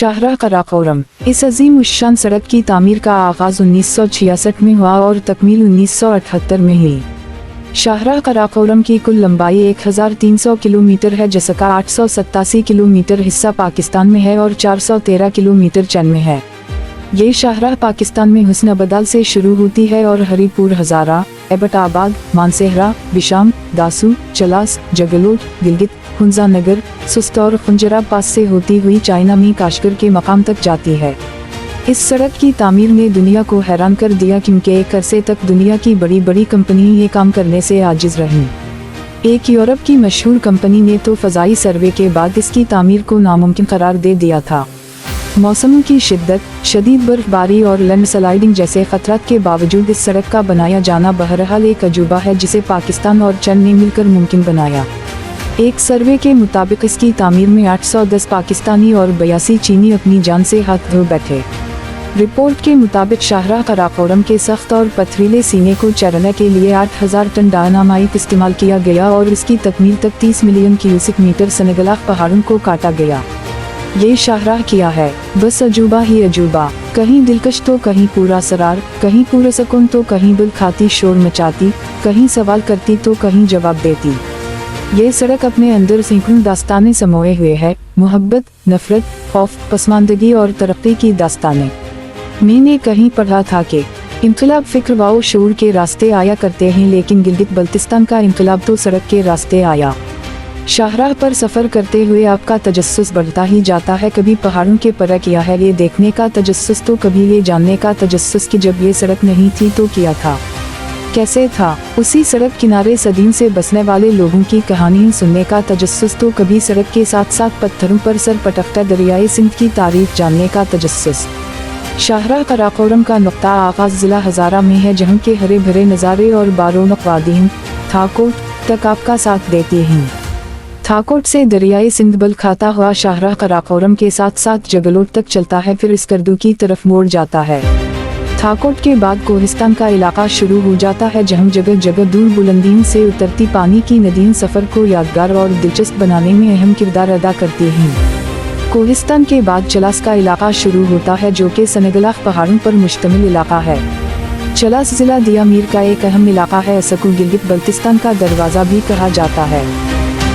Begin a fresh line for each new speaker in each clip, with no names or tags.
शाहराह कराकोरम। इस अजीम उश्शान सड़क की तामीर का आगाज 1966 में हुआ और तकमील 1978 में हुई। शाहराह कराकोरम की कुल लंबाई 1300 किलोमीटर है, जिसका 887 किलोमीटर हिस्सा पाकिस्तान में है और 413 किलोमीटर चीन में है। ये शाहराह पाकिस्तान में हुस्न-ए-बदल से शुरू होती है और हरीपुर, हजारा, एबटाबाद, मानसेहरा, बिशाम, दासू, चलास, जगलोट, गिलगित, हुंजा नगर, सुस्त और खुंजराब पास से होती हुई चाइना में काशगर के मकाम तक जाती है। इस सड़क की तामीर ने दुनिया को हैरान कर दिया, क्योंकि एक अरसे तक दुनिया की बड़ी बड़ी कंपनी ये काम करने से आजिज रहीं। एक यूरोप की मशहूर कंपनी ने तो फ़ज़ाई सर्वे के बाद इसकी तामीर को नामुमकिन करार दे दिया था। मौसम की शिद्दत, शदीद बर्फबारी और लैंडस्लाइडिंग जैसे खतरात के बावजूद इस सड़क का बनाया जाना बहरहाल एक अजूबा है, जिसे पाकिस्तान और चीन ने मिलकर मुमकिन बनाया। एक सर्वे के मुताबिक इसकी तामीर में 810 पाकिस्तानी और 82 चीनी अपनी जान से हाथ धो बैठे। रिपोर्ट के मुताबिक शाहराह कराकोरम के सख्त और पथरीले सीने को चढ़ने के लिए 8000 टन डायनामाइट इस्तेमाल किया गया और इसकी तकमील तक 30 मिलियन क्यूसिक मीटर सनगलाख पहाड़ों को काटा गया। ये शाहराह किया है, बस अजूबा ही अजूबा। कहीं दिलकश तो कहीं पूरा सरार, कहीं पूरा सुकून तो कहीं दिल खाती शोर मचाती, कहीं सवाल करती तो कहीं जवाब देती। ये सड़क अपने अंदर सैकड़ों दास्तानें समोए हुए है, मोहब्बत, नफरत, खौफ, पसमानदगी और तरक्की की दास्तानें। मैंने कहीं पढ़ा था कि इनकलाब फिक्र व शऊर के रास्ते आया करते हैं, लेकिन गिलगित बल्तिस्तान का इनकलाब तो सड़क के रास्ते आया। शाहराह पर सफ़र करते हुए आपका तजस्सुस बढ़ता ही जाता है। कभी पहाड़ों के पर किया है ये देखने का तजस्सुस, तो कभी ये जानने का तजस्सुस कि जब ये सड़क नहीं थी तो क्या था, कैसे था। उसी सड़क किनारे सदीन से बसने वाले लोगों की कहानियाँ सुनने का तजस्सुस, तो कभी सड़क के साथ साथ पत्थरों पर सर पटकता दरियाए सिंध की तारीफ जानने का तजस्सुस। शाहराह कराकोरम का नुक्ता आगाज जिला हजारा में है, जहाँ के हरे भरे नज़ारे और बारोनक वादियाँ थाकोट तक आपका साथ देती हैं। थाकोट से दरियाए सिंध बल खाता हुआ शाहराह कराकोरम के साथ साथ जगलोट तक चलता है, फिर स्कर्दू की तरफ मोड़ जाता है। थाकोट के बाद कोहिस्तान का इलाका शुरू हो जाता है, जहाँ जगह जगह दूर बुलंदियों से उतरती पानी की नदियाँ सफ़र को यादगार और दिलचस्प बनाने में अहम किरदार अदा करती हैं। कोहिस्तान के बाद चलास का इलाका शुरू होता है, जो कि सनगलाख पहाड़ों पर मुश्तमिल इलाका है। चलास जिला दियामीर का एक अहम इलाका है। असकू गिलगित बल्तिस्तान का दरवाज़ा भी कहा जाता है।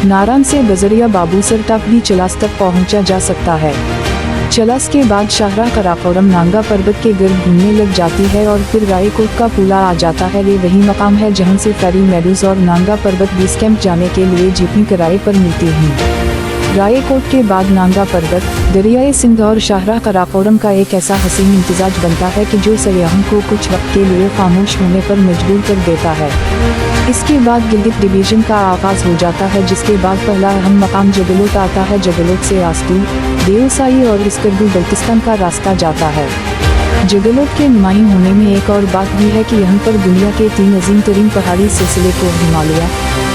नारान से बजरिया बाबूसर तक भी चलास तक पहुंचा जा सकता है। चलास के बाद शाहराह कराकोरम नांगा पर्वत के गिर्द घूमने लग जाती है और फिर रायकोट का पुला आ जाता है। ये वही मकाम है जहां से फेरी मेडूज और नांगा पर्वत बेस कैंप जाने के लिए जीपें किराए पर मिलती हैं। रायकोट के बाद नांगा पर्वत, दरियाए सिंध और शाहराह कराकोरम का एक ऐसा हसीन इम्तिजाज बनता है कि जो सयाहों को कुछ वक्त के लिए खामोश होने पर मजबूर कर देता है। इसके बाद गिलगित डिवीजन का आगाज हो जाता है, जिसके बाद पहला अहम मकाम जगलोट आता है। जगलोट से आस्तू, देवसाई और स्कर्दू बल्तिस्तान का रास्ता जाता है। जगलोट के नुमाइं होने में एक और बात भी है कि यहाँ पर दुनिया के 3 अजीम तरीन पहाड़ी सिलसिले को हिमालय,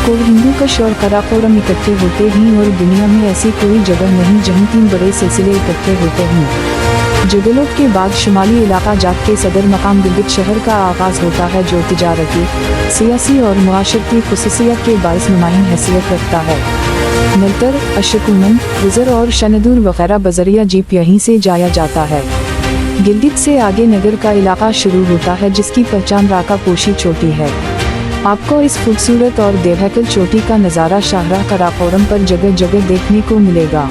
को हिंदू कश और कराकोरम इकट्ठे होते हैं, और दुनिया में ऐसी कोई जगह नहीं जहाँ 3 बड़े सिलसिले इकट्ठे होते हैं। जगलोट के बाद शुमाली इलाका जाट के सदर मकाम गिलगित शहर का आगाज होता है, जो तिजारती, सियासी और मुआशरती खुसूसियत के बाइस नुमाइं हैसियत रखता है। नलतर, अशकुमन, गुजर और शनदूर वगैरह बजरिया जीप यहीं से जाया जाता है। गिलगित से आगे नगर का इलाका शुरू होता है, जिसकी पहचान राका पोशी चोटी है। आपको इस खूबसूरत और देवहकल चोटी का नज़ारा शाहराह कराकोरम पर जगह जगह देखने को मिलेगा।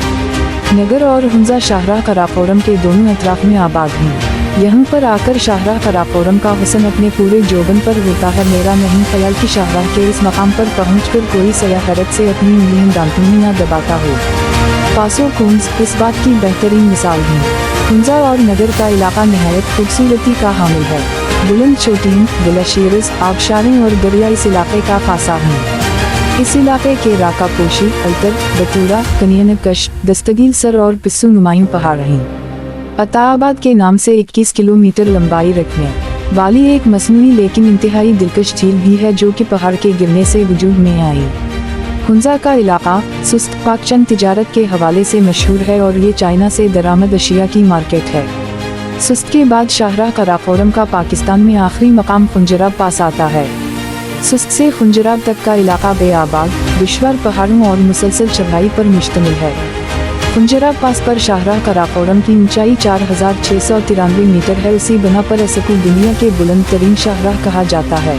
नगर और हुंजा शाहराह कराकोरम के दोनों अतराफ में आबाद हैं। यहाँ पर आकर शाहराह कराकोरम का हुस्न अपने पूरे जोबन पर होता है। मेरा नहीं ख्याल कि शाहराह के इस मकाम पर पहुंचकर कोई सयाह हैरत से अपनी उंगलियां दांतों में न दबाता हो। पासो कुंज इस बात की बेहतरीन मिसाल है। हुंजा और नगर का इलाका निहायत खूबसूरती का हामिल है। बुलंद चोटियाँ, ग्लेशियर्स, आबशारें और दरिया इस इलाके का खासा हैं। इस इलाके के राका पोशी, अल्तर, बतूरा, कनियनकश, दस्तगीर सर और पिस्सू नुमायूं पहाड़ हैं। अताबाद के नाम से 21 किलोमीटर लंबाई रखने वाली एक मसनूई लेकिन इंतहाई दिलकश झील भी है, जो कि पहाड़ के गिरने से वजूद में आई। हुंजा का इलाका सुस्त पाकचंद तिजारत के हवाले से मशहूर है और ये चाइना से दरामद अशिया की मार्केट है। सुस्त के बाद शाहराह कराकोरम का पाकिस्तान में आखिरी मकाम खुंजराब पास आता है। सुस्त से खुंजराब तक का इलाका बेआबाद, दुश्वार पहाड़ों और मुसलसल चढ़ाई पर मुश्तमिल है। फुंजरा पास पर शाहराह कराकोरम की ऊंचाई 4693 मीटर है। इसी बना पर इसको दुनिया के बुलंद तरीन शाहराह कहा जाता है।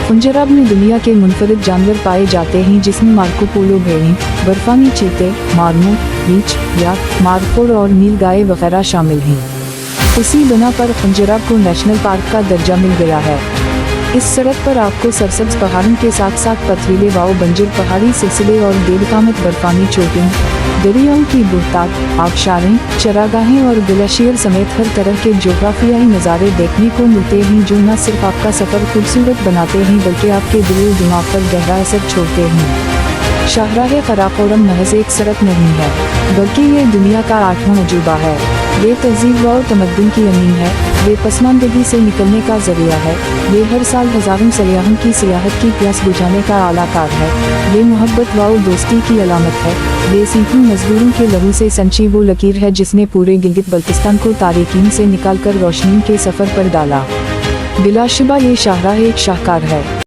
फुंजराब में दुनिया के मुनफरिद जानवर पाए जाते हैं, जिसमें मार्को पोलो भेड़ी, बर्फानी चीते, मार्मोट, रीछ, याक, मारकोर और नीलगाय वगैरह शामिल हैं। इसी बना पर फुंजराब को नेशनल पार्क का दर्जा मिल गया है। इस सड़क पर आपको सरसब्ज पहाड़ों के साथ साथ पथरीले वाव, बंजर पहाड़ी सिलसिले और बेलकामत बर्फानी चोटियां, दरियाओं की बुहतात, आबशारें, चरागाहें और ग्लेशियर समेत हर तरह के जोग्राफियाई नज़ारे देखने को मिलते हैं, जो न सिर्फ आपका सफ़र खूबसूरत बनाते हैं बल्कि आपके दिल दिमाग पर गहरा असर छोड़ते हैं। शाहराह कराकोरम महज एक सड़क नहीं है, बल्कि ये दुनिया का 8वां अजूबा है। ये तहजीब और तमद्दुन की अमीन है। ये पसमानदगी से निकलने का जरिया है। ये हर साल हजारों सयाहों की सियाहत की प्यास बुझाने का आलाकार है। ये मोहब्बत व दोस्ती की अलामत है। ये सीखों मजदूरों के लहू से संची वो लकीर है जिसने पूरे गिलगित बल्तिस्तान को तारीकीन से निकालकर रोशनी के सफ़र पर डाला। बिलाशुबा ये शाहराह एक शाहकार है।